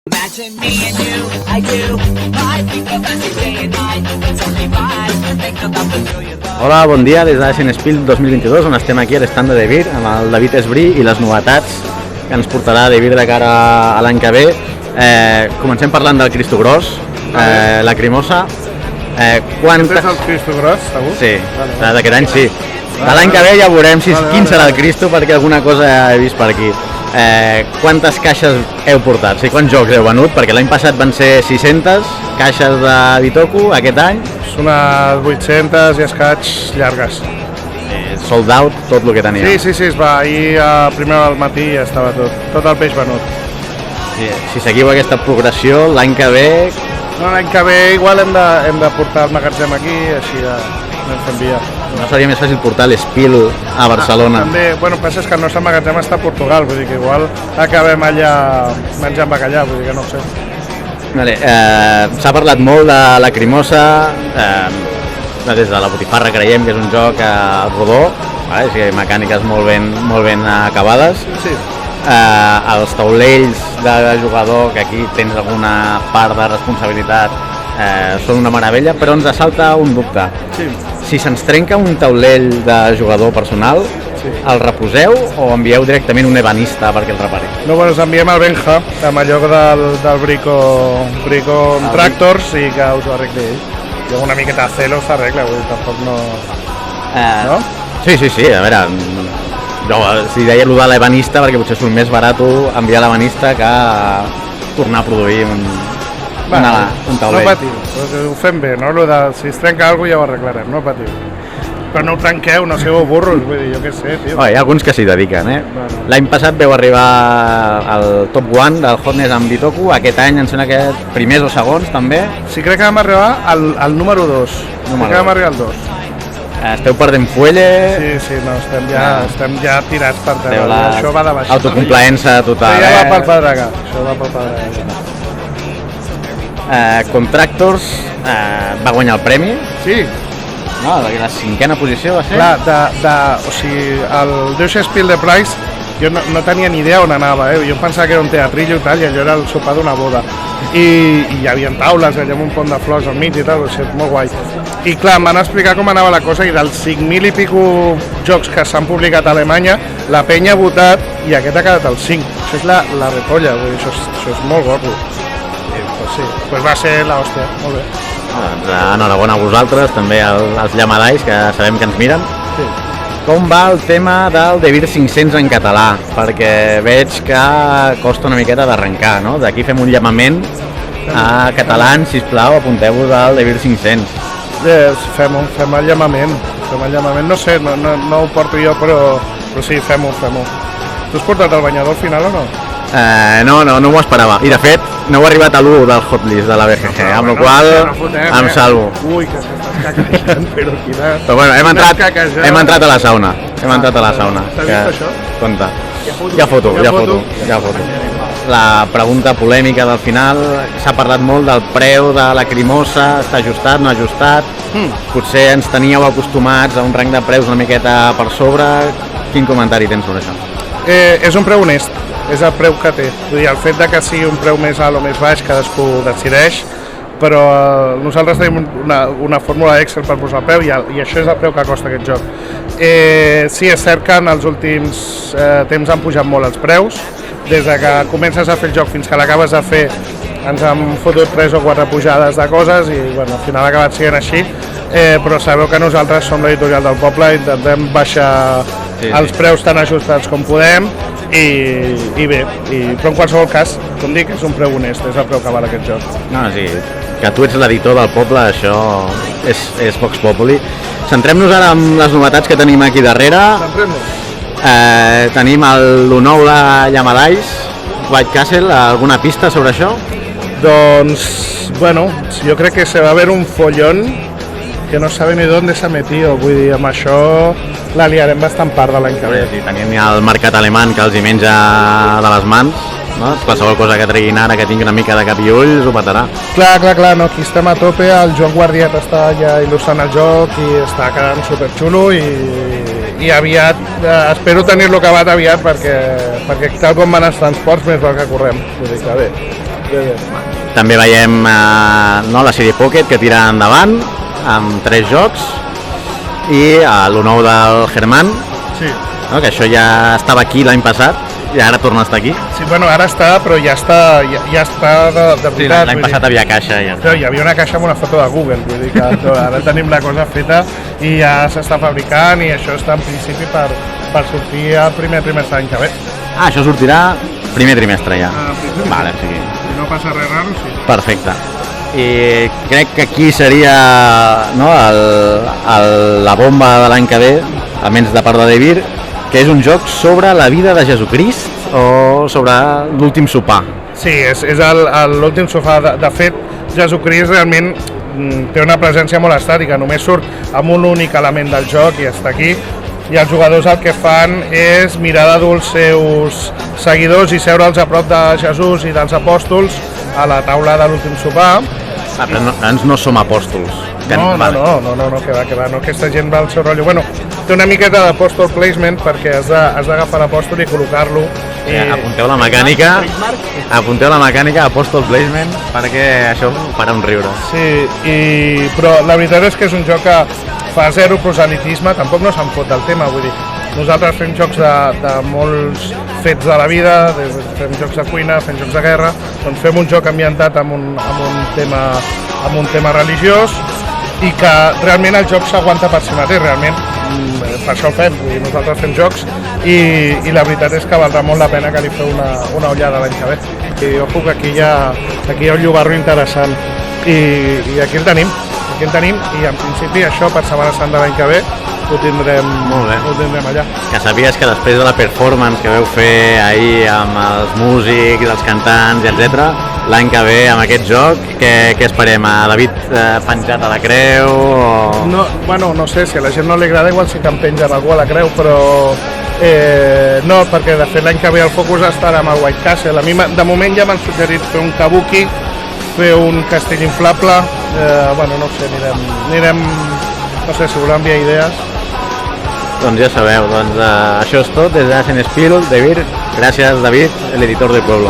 Imagine me and you, I do. I think about you day and night. It's only right to think about the million love. Hola, bon dia des d'Ashen Spiel 2022, on estem aquí a l'estand de Devir amb el David Esbrí i les novetats que ens portarà Devir de cara a l'any que ve. Comencem parlant del Cristo Gros, la Crimosa. Aquest és el Cristo Gros, segur? Sí, d'aquest any sí. De l'any que ve ja veurem quin serà el Cristo, perquè alguna cosa he vist per aquí. Quantes caixes heu portat? O sigui, quants jocs heu venut? Perquè l'any passat van ser 600 caixes de Bitoku, aquest any? Són unes 800 i escaig llargues. Sold out, tot el que tenia. Sí, es va. Ahir a primera del matí ja estava tot el peix venut. Sí, si seguiu aquesta progressió, l'any que ve... No, l'any que ve igual hem de portar el magatzem aquí, així anem fent via. No seria més fàcil portar l'Spiel a Barcelona? També, bueno, el que passa és que el nostre magatzem està a Portugal, vull dir que igual acabem allà menjant bacallà, vull dir que no ho sé. Vale, s'ha parlat molt de la Crimosa, des de la Botifarra creiem que és un joc rodó, vale? O sigui, mecàniques molt ben acabades. Sí. Els taulells de jugador, que aquí tens alguna part de responsabilitat, són una meravella, però ens assalta un dubte. Sí. Si se'ns trenca un taulell de jugador personal, el reposeu o envieu directament un ebanista perquè el repari? No, bueno, ens enviem al Benja, amb allò del Brico Tractors, i que us ho arregli ell. Jo una miqueta de celo s'arregla, vull dir, tampoc no... No? Sí, a veure, jo si deia allò de l'ebanista perquè potser surt més barat enviar l'ebanista que tornar a produir un taulell. No patiu, ho fem bé, no? Si es trenca alguna cosa ja ho arreglarem, no patiu. Però no ho trenqueu, no sigueu burros, vull dir, jo què sé, tio. Hi ha alguns que s'hi dediquen, Bueno. L'any passat veu arribar al top 1 del Hotness amb Bitoku, aquest any em sembla que primers o segons també. Sí, crec que vam arribar al número 2. Crec que vam arribar al 2. Esteu perdent fuelle. Sí, no, estem ja tirats per terra. Això va de baix. Autocomplaença total. Això ja va pel pedregar. Això va pel pedregar. Contractors va guanyar el premi. Sí. No, la 5ª posició va ser. Clar, o sigui, el Deutsche Spiel de Price, jo no tenia ni idea on anava, Jo pensava que era un teatrillo i tal, i allò era el sopar d'una boda. I hi havia taules, allà amb un pont de flors al mig i tal, o sigui, molt guai. I clar, em van explicar com anava la cosa, i dels 5.000 i pico jocs que s'han publicat a Alemanya, la penya ha votat i aquest ha quedat al 5. Això és la repolla, vull dir, això és molt gordo. Sí, pues va ser l'hòstia, molt bé. Enhorabona a vosaltres, també als llamadais, que sabem que ens miren. Sí. Com va el tema del Devir 500 en català? Perquè veig que costa una miqueta d'arrencar, no? D'aquí fem un llamament a catalans, sisplau, apunteu-vos al Devir 500. Fem el llamament, no sé, no ho porto jo, però sí, fem-ho. Tu has portat el banyador al final o no? No m'ho esperava, i de fet no heu arribat a l'1 del hotlist de la BGG, amb la qual em salvo. Ui, que s'estàs caquejant, però quina... Però bueno, hem entrat a la sauna. T'has vist això? Compte. Ja foto. La pregunta polèmica del final, s'ha parlat molt del preu de la Crimosa, està ajustat, no ajustat, potser ens teníeu acostumats a un rang de preus una miqueta per sobre. Quin comentari tens sobre això? És un preu honest, és el preu que té. Vull dir, el fet de que sigui un preu més alt o més baix, cadascú decideix, però nosaltres tenim una fórmula Excel per posar el preu i això és el preu que costa aquest joc. Sí, és cert que en els últims temps han pujat molt els preus, des de que comences a fer el joc fins que l'acabes de fer ens han fotut 3 o 4 pujades de coses i bueno, al final ha acabat sent així, però sabeu que nosaltres som l'editorial del poble, intentem baixar els preus tan ajustats com podem i bé, però en qualsevol cas, com dic, és un preu honest, és el preu que val aquest joc. No, sí, que tu ets l'editor del poble, això és Vox Populi. Centrem-nos ara en les novetats que tenim aquí darrere. Tenim el nou de Llamadais, White Castle, alguna pista sobre això? Doncs, bueno, jo crec que se va haver un follón que no sabe ni dónde s'ha metido, vull dir, amb això la liarem bastant part de l'any que ve. Sí, tenim ja el mercat alemany que els hi menja de les mans, no? Qualsevol cosa que treguin ara, que tingui una mica de cap i ulls, ho petarà. Clar, no, aquí estem a tope, el Joan Guardiat està ja il·lustrant el joc i està quedant superxulo i aviat, espero tenir-lo acabat aviat perquè tal com van els transports més val que correm, vull dir que bé. També veiem no, la CD Pocket que tira endavant amb 3 jocs i el nou del Germán, Sí. no, que això ja estava aquí l'any passat i ara torna a estar aquí. Sí, bueno, ara està, però ja està de Sí, veritat. l'any passat havia caixa ja. Però hi havia una caixa amb una foto de Google, vull dir que ara tenim la cosa feta i ja s'està fabricant i això està en principi per sortir al primer trimestre l'any que ve. Ah, això sortirà primer trimestre ja. Vale, sí. Si no passa res raro, sí. Perfecte. I crec que aquí seria no, la bomba de l'any que ve, almenys de part de Devir, que és un joc sobre la vida de Jesucrist o sobre l'últim sopar. Sí, és l'últim sofà. De fet, Jesucrist realment té una presència molt estàtica, només surt amb un únic element del joc i està aquí. I els jugadors el que fan és mirar d'adults seus seguidors i seure'ls a prop de Jesús i dels apòstols a la taula de l'últim sopar. Ah, però nosaltres no som apòstols. No, que va, no, aquesta gent va al seu rotllo. Bueno, té una miqueta d'apòstol placement perquè has d'agafar l'apòstol i col·locar-lo. Apunteu la mecànica, apòstol placement, perquè això farà un riure. Sí, però la veritat és que és un joc que fa zero proselitisme, tampoc no se'n fot del tema, vull dir, nosaltres fem jocs de molts fets de la vida, fem jocs de cuina, fem jocs de guerra, doncs fem un joc ambientat amb un tema religiós i que realment el joc s'aguanta per si mateix, realment per això el fem, vull dir, nosaltres fem jocs i la veritat és que valdrà molt la pena que li feu una ullada l'any que ve. I ojo que aquí hi ha un llogarro interessant i aquí el tenim i en principi això per Setmana Santa l'any que ve ho tindrem allà. Que sabies que després de la performance que veu fer ahir amb els músics, els cantants, etc, l'any que ve amb aquest joc, què esperem? A David penjat a la creu? O... No sé, si a la gent no li agrada igual sí que em pengen algú a la creu, però no, perquè de fet l'any que ve el focus estarà amb el White Castle. A mi de moment ja m'han suggerit fer un kabuki, fer un castell inflable, no sé, anirem, no sé, si voleu enviar idees. Doncs ja sabeu, això és tot des de Asen Spiel, Devir. Gràcies, David, l'editor del Pueblo.